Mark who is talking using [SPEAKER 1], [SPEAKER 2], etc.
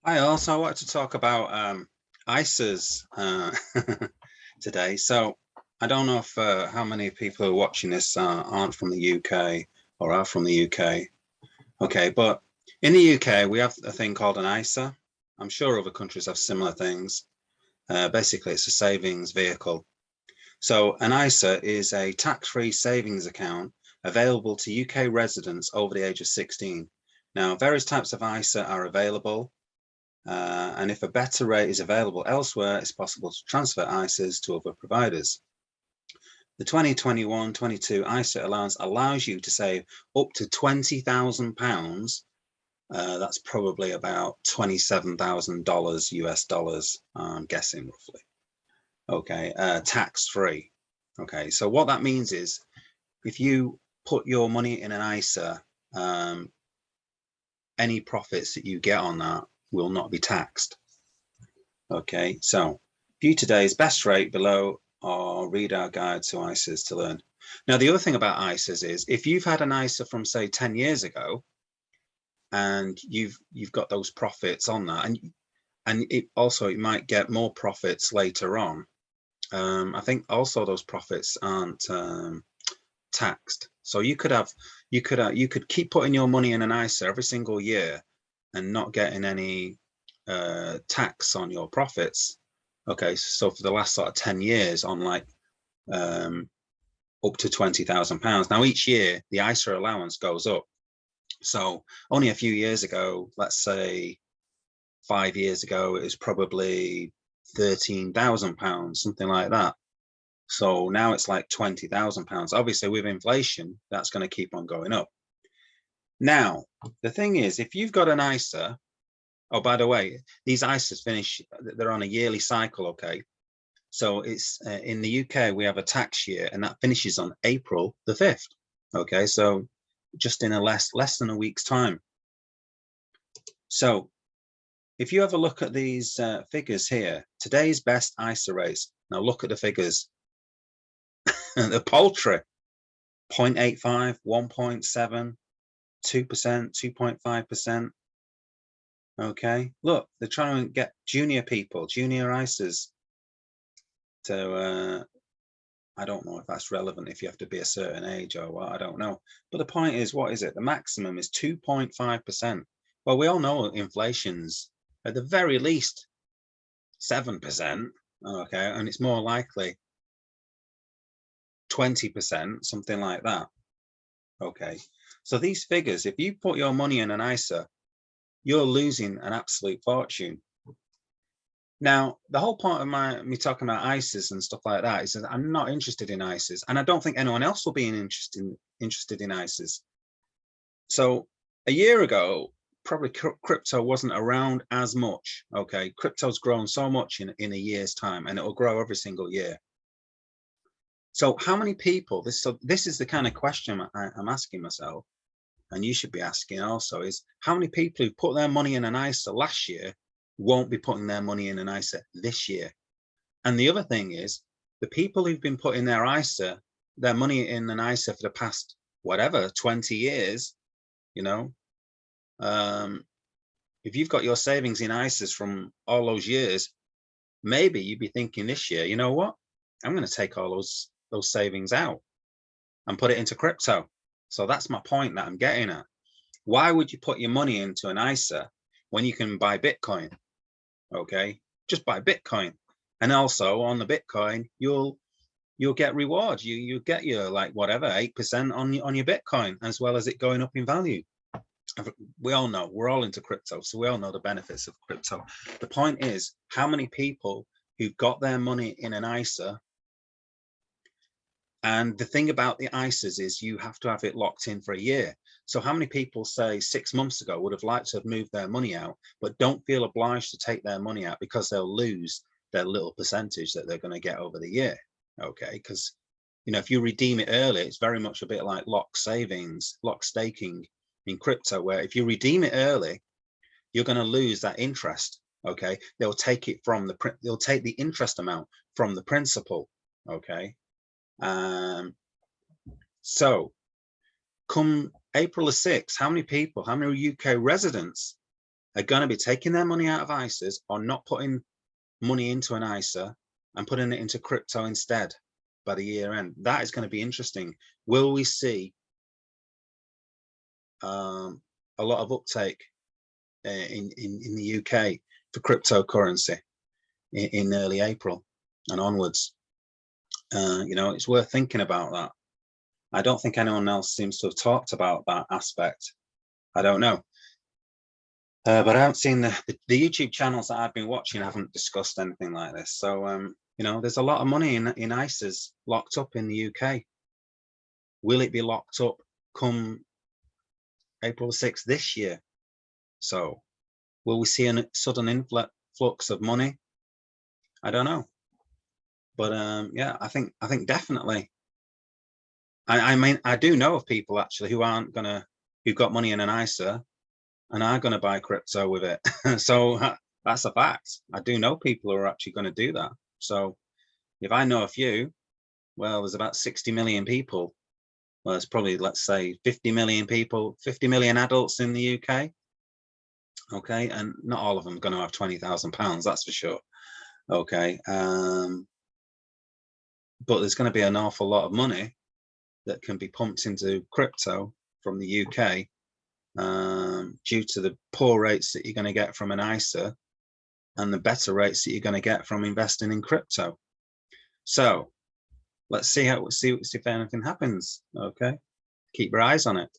[SPEAKER 1] I also wanted to talk about ISAs today. So I don't know if how many people who are watching this aren't from the UK or are from the UK. Okay, but in the UK we have a thing called an ISA. I'm sure other countries have similar things. Basically, it's a savings vehicle. So an ISA is a tax-free savings account available to UK residents over the age of 16. Now, various types of ISA are available. And if a better rate is available elsewhere, it's possible to transfer ISAs to other providers. The 2021-22 ISA allowance allows you to save up to £20,000. That's probably about $27,000 US dollars, I'm guessing roughly. Okay, tax free. Okay, so what that means is if you put your money in an ISA, any profits that you get on that will not be taxed. Okay, so view today's best rate below or read our guide to ISAs to learn. Now, the other thing about ISAs is if you've had an ISA from say 10 years ago and you've got those profits on that, and it also it might get more profits later on. I think also those profits aren't taxed. So you could keep putting your money in an ISA every single year and not getting any tax on your profits. Okay, so for the last sort of 10 years on like up to £20,000. Now each year the ISA allowance goes up. So only a few years ago, let's say 5 years ago, it was probably £13,000, something like that. So now it's like £20,000. Obviously with inflation, that's going to keep on going up. Now, the thing is, if you've got an ISA, oh, by the way, these ISAs finish, they're on a yearly cycle, okay? So it's in the UK, we have a tax year and that finishes on April the 5th. Okay, so just in a less than a week's time. So if you have a look at these figures here, today's best ISA rates. Now look at the figures. The paltry, 0.85, 1.7, 2%, 2.5%. Okay, look, they're trying to get junior people, junior ISAs to, I don't know if that's relevant if you have to be a certain age or what, I don't know. But the point is, what is it? The maximum is 2.5%. Well, we all know inflation's at the very least 7%, okay, and it's more likely 20%, something like that. Okay, so these figures, if you put your money in an ISA, you're losing an absolute fortune. Now, the whole point of me talking about ISAs and stuff like that is that I'm not interested in ISAs, and I don't think anyone else will be interested in ISAs. So a year ago, probably crypto wasn't around as much. Okay, crypto's grown so much in a year's time, and it will grow every single year. So how many people, this is the kind of question I'm asking myself, and you should be asking also, is how many people who put their money in an ISA last year won't be putting their money in an ISA this year? And the other thing is, the people who've been putting their money in an ISA for the past, whatever, 20 years, you know, if you've got your savings in ISAs from all those years, maybe you'd be thinking this year, you know what, I'm going to take all those savings out and put it into crypto. So that's my point that I'm getting at. Why would you put your money into an ISA when you can buy Bitcoin? Okay, just buy Bitcoin, and also on the Bitcoin you'll get rewards. You get your like whatever 8% on your Bitcoin, as well as it going up in value. We all know, we're all into crypto, so we all know the benefits of crypto. The point is, how many people who've got their money in an ISA, and the thing about the ISAs is you have to have it locked in for a year. So how many people, say 6 months ago, would have liked to have moved their money out, but don't feel obliged to take their money out because they'll lose their little percentage that they're going to get over the year? Okay, because if you redeem it early, it's very much a bit like lock staking in crypto, where if you redeem it early, you're going to lose that interest. Okay, they'll take the interest amount from the principal. Okay, so come April the 6th, how many UK residents are going to be taking their money out of ISAs or not putting money into an ISA and putting it into crypto instead by the year end. That is going to be interesting. Will we see a lot of uptake in the UK for cryptocurrency in early April and onwards? You know, it's worth thinking about that. I don't think anyone else seems to have talked about that aspect. I don't know. But I haven't seen the YouTube channels that I've been watching haven't discussed anything like this. So, you know, there's a lot of money in ISAs locked up in the UK. Will it be locked up come April 6th this year? So will we see a sudden influx of money? I don't know. But yeah, I think definitely. I mean, I do know of people actually who've got money in an ISA and are gonna buy crypto with it. So that's a fact. I do know people who are actually going to do that. So if I know a few, well, there's about 60 million people. Well, it's probably, let's say, 50 million people, 50 million adults in the UK. Okay, and not all of them are going to have £20,000, that's for sure. Okay, but there's going to be an awful lot of money that can be pumped into crypto from the UK due to the poor rates that you're going to get from an ISA and the better rates that you're going to get from investing in crypto. So let's see if anything happens. Okay, keep your eyes on it.